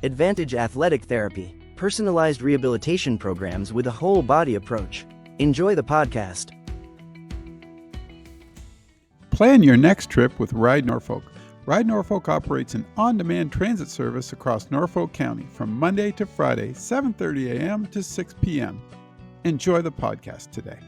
Advantage Athletic Therapy, personalized rehabilitation programs with a whole body approach. Enjoy the podcast. Plan your next trip with Ride Norfolk. Ride Norfolk operates an on-demand transit service across Norfolk County from Monday to Friday, 7:30 a.m. to 6 p.m. Enjoy the podcast today.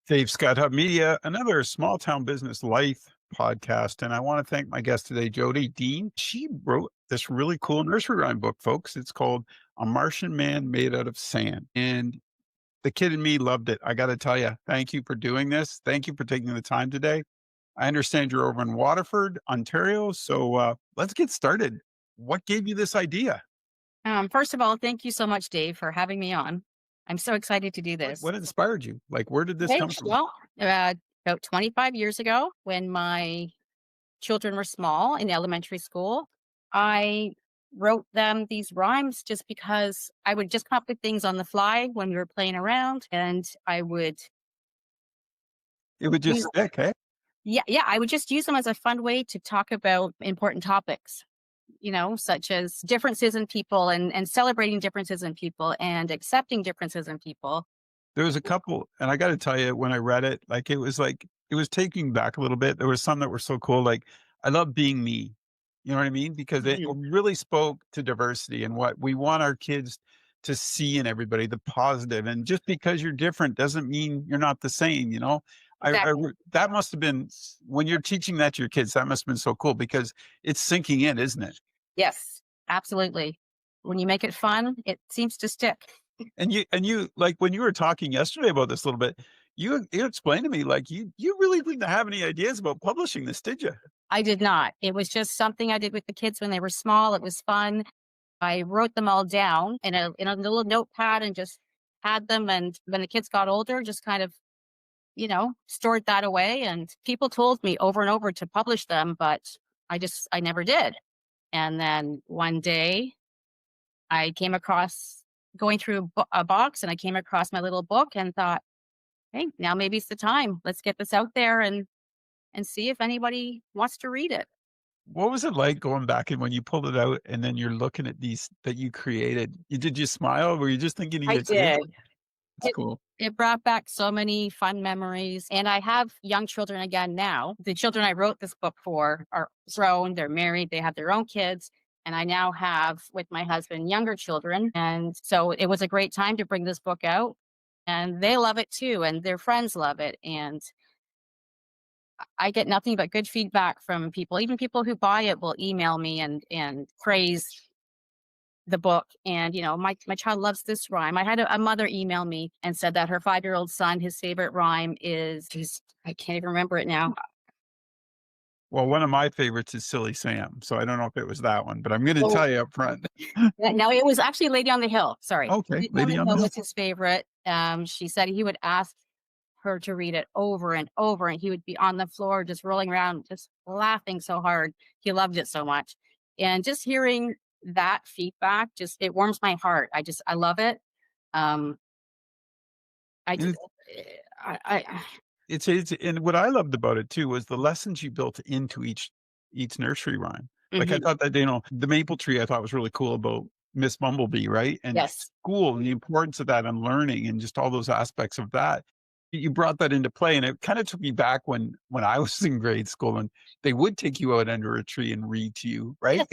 Dave Scott Hub Media, another small town business life podcast. And I want to thank my guest today, Jody Dean. She wrote this really cool nursery rhyme book, folks. It's called A Martian Man Made Out of Sand. And the kid in me loved it. I got to tell you, thank you for doing this. Thank you for taking the time today. I understand you're over in Waterford, Ontario. So let's get started. What gave you this idea? First of all, thank you so much, Dave, for having me on. I'm so excited to do this. What inspired you? Like, where did this come from? Well, about 25 years ago, when my children were small in elementary school, I wrote them these rhymes just because I would just come up with things on the fly when we were playing around, and It would just stick, eh? I would just use them as a fun way to talk about important topics, such as differences in people and celebrating differences in people and accepting differences in people. There was a couple, and I got to tell you, when I read it, it was taking me back a little bit. There was some that were so cool. Like, I love being me. You know what I mean? Because it really spoke to diversity and what we want our kids to see in everybody, the positive. And just because you're different doesn't mean you're not the same, Exactly. That must have been, when you're teaching that to your kids, that must have been so cool because it's sinking in, isn't it? Yes, absolutely. When you make it fun, it seems to stick. And you like when you were talking yesterday about this a little bit, you explained to me you really didn't have any ideas about publishing this, did you? I did not. It was just something I did with the kids when they were small. It was fun. I wrote them all down in a little notepad and just had them. And when the kids got older, just kind of, stored that away. And people told me over and over to publish them, but I never did. And then one day I came across going through a box, and I came across my little book and thought, hey, now maybe it's the time. Let's get this out there and see if anybody wants to read it. What was it like going back and when you pulled it out and then you're looking at these that you created? Did you smile? Were you just thinking of I your did. kids? That's cool. It brought back so many fun memories. And I have young children again now. The children I wrote this book for are grown, they're married, they have their own kids. And I now have, with my husband, younger children. And so it was a great time to bring this book out. And they love it too. And their friends love it. And I get nothing but good feedback from people. Even people who buy it will email me and praise the book. And, my child loves this rhyme. I had a mother email me and said that her 5-year-old son, his favorite rhyme is, I can't even remember it now. Well, one of my favorites is Silly Sam. So I don't know if it was that one, but I'm going to tell you up front. No, it was actually Lady on the Hill. Sorry. Okay. Lady on the Hill was his favorite. She said he would ask her to read it over and over, and he would be on the floor just rolling around, just laughing so hard. He loved it so much. And just hearing that feedback, it warms my heart. I love it. It's and what I loved about it too was the lessons you built into each nursery rhyme. Like I thought that, the maple tree I thought was really cool about Miss Bumblebee, right? And Yes. school and the importance of that and learning and just all those aspects of that. You brought that into play, and it kind of took me back when I was in grade school and they would take you out under a tree and read to you, right? Yes.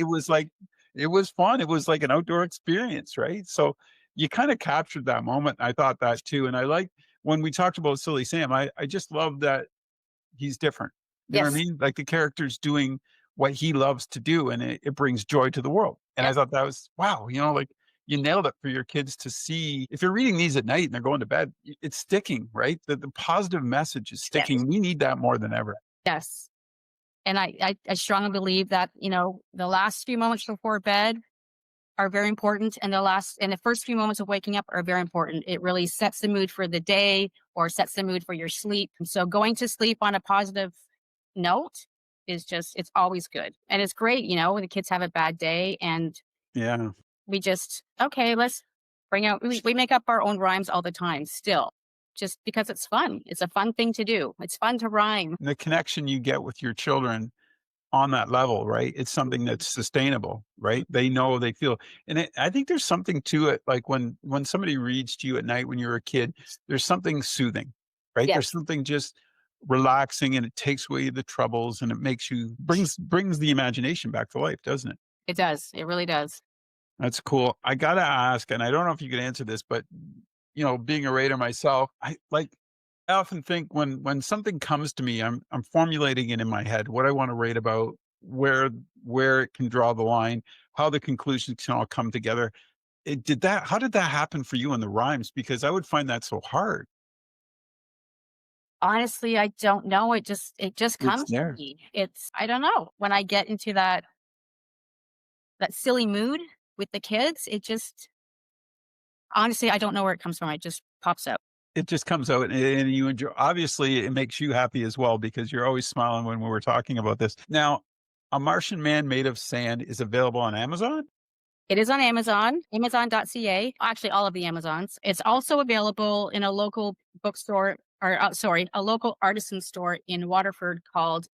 It was fun. It was like an outdoor experience, right? So you kind of captured that moment. I thought that too. And I like when we talked about Silly Sam, I just love that he's different. You know what I mean? Like the character's doing what he loves to do, and it brings joy to the world. And I thought that was, wow, you nailed it for your kids to see. If you're reading these at night and they're going to bed, it's sticking, right? The positive message is sticking. Yes. We need that more than ever. Yes. And I strongly believe that, the last few moments before bed are very important. And the first few moments of waking up are very important. It really sets the mood for the day or sets the mood for your sleep. And so going to sleep on a positive note is it's always good. And it's great, when the kids have a bad day and we let's bring out, we make up our own rhymes all the time still, just because it's fun. It's a fun thing to do. It's fun to rhyme. And the connection you get with your children on that level, right? It's something that's sustainable, right? They know, they feel, and I think there's something to it. Like when somebody reads to you at night when you're a kid, there's something soothing, right? There's Yes, something just relaxing, and it takes away the troubles, and it makes you brings the imagination back to life, doesn't it? it does. It really does. That's cool. I gotta ask, and I don't know if you can answer this, but being a raider myself, I often think when something comes to me, I'm formulating it in my head what I want to rate about, where it can draw the line, how the conclusions can all come together. How did that happen for you in the rhymes? Because I would find that so hard. Honestly, I don't know. It just It's comes to there. me. It's I don't know. When I get into that silly mood with the kids, it just honestly, I don't know where it comes from. It just pops out. It just comes out, and you enjoy. Obviously, it makes you happy as well because you're always smiling when we were talking about this. Now, A Martian Man Made of Sand is available on Amazon. It is on Amazon, Amazon.ca, actually all of the Amazons. It's also available in a local bookstore or sorry, a local artisan store in Waterford called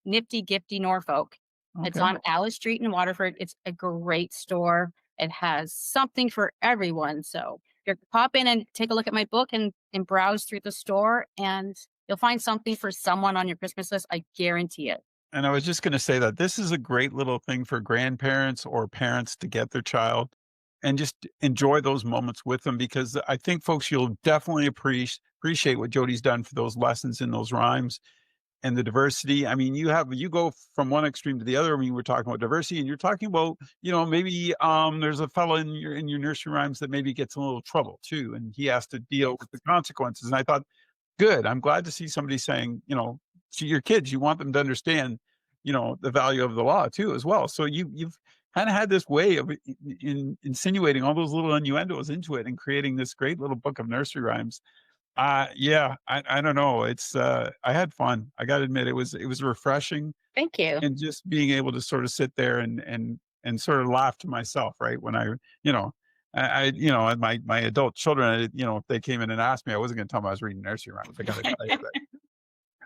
Nifty Gifty Norfolk. It's Okay. on Alice Street in Waterford. It's a great store. It has something for everyone. So you pop in and take a look at my book and browse through the store and you'll find something for someone on your Christmas list. I guarantee it. And I was just gonna say that this is a great little thing for grandparents or parents to get their child and just enjoy those moments with them, because I think, folks, you'll definitely appreciate what Jody's done for those lessons in those rhymes and the diversity. I mean, you go from one extreme to the other. I mean, we're talking about diversity, and you're talking about, maybe there's a fellow in your nursery rhymes that maybe gets in a little trouble too, and he has to deal with the consequences. And I thought, good. I'm glad to see somebody saying, to your kids, you want them to understand, the value of the law too, as well. So you've kind of had this way of insinuating all those little innuendos into it and creating this great little book of nursery rhymes. Yeah, I don't know. I had fun. I got to admit, it was refreshing, Thank you. and just being able to sort of sit there and sort of laugh to myself, right? When you know, my adult children, if they came in and asked me, I wasn't going to tell them I was reading nursery rhymes. I got to tell you that.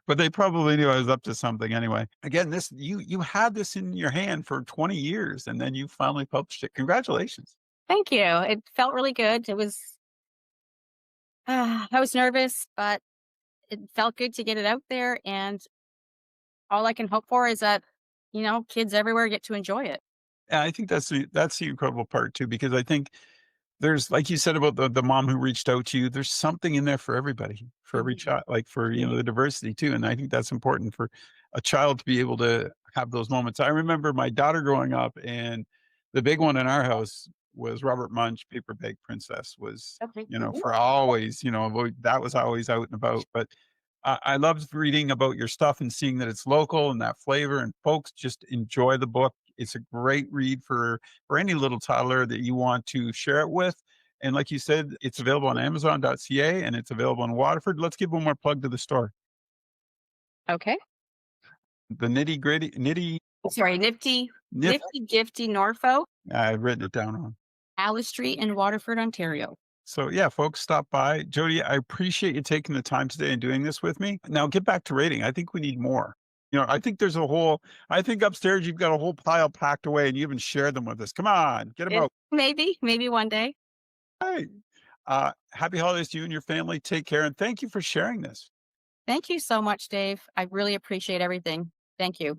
But they probably knew I was up to something anyway. Again, this you had this in your hand for 20 years, and then you finally published it. Congratulations. Thank you. It felt really good. I was nervous, but it felt good to get it out there. And all I can hope for is that, kids everywhere get to enjoy it. Yeah, I think that's the incredible part too, because I think there's, like you said about the mom who reached out to you, there's something in there for everybody, for every Mhm. child, like for, the diversity too. And I think that's important for a child to be able to have those moments. I remember my daughter growing up, and the big one in our house was Robert Munch, Paper Bag Princess was, Okay. for always, that was always out and about. But I loved reading about your stuff and seeing that it's local and that flavor, and folks just enjoy the book. It's a great read for any little toddler that you want to share it with. And like you said, it's available on Amazon.ca, and it's available in Waterford. Let's give one more plug to the store. Okay. The nitty Sorry, Nifty nip. Nifty Gifty Norfolk, I've written it down wrong. Alice Street in Waterford, Ontario. So yeah, folks, stop by. Jody, I appreciate you taking the time today and doing this with me. Now get back to rating. I think we need more. I think upstairs you've got a whole pile packed away, and you haven't shared them with us. Come on, get them out. Maybe one day. Hey, happy holidays to you and your family. Take care. And thank you for sharing this. Thank you so much, Dave. I really appreciate everything. Thank you.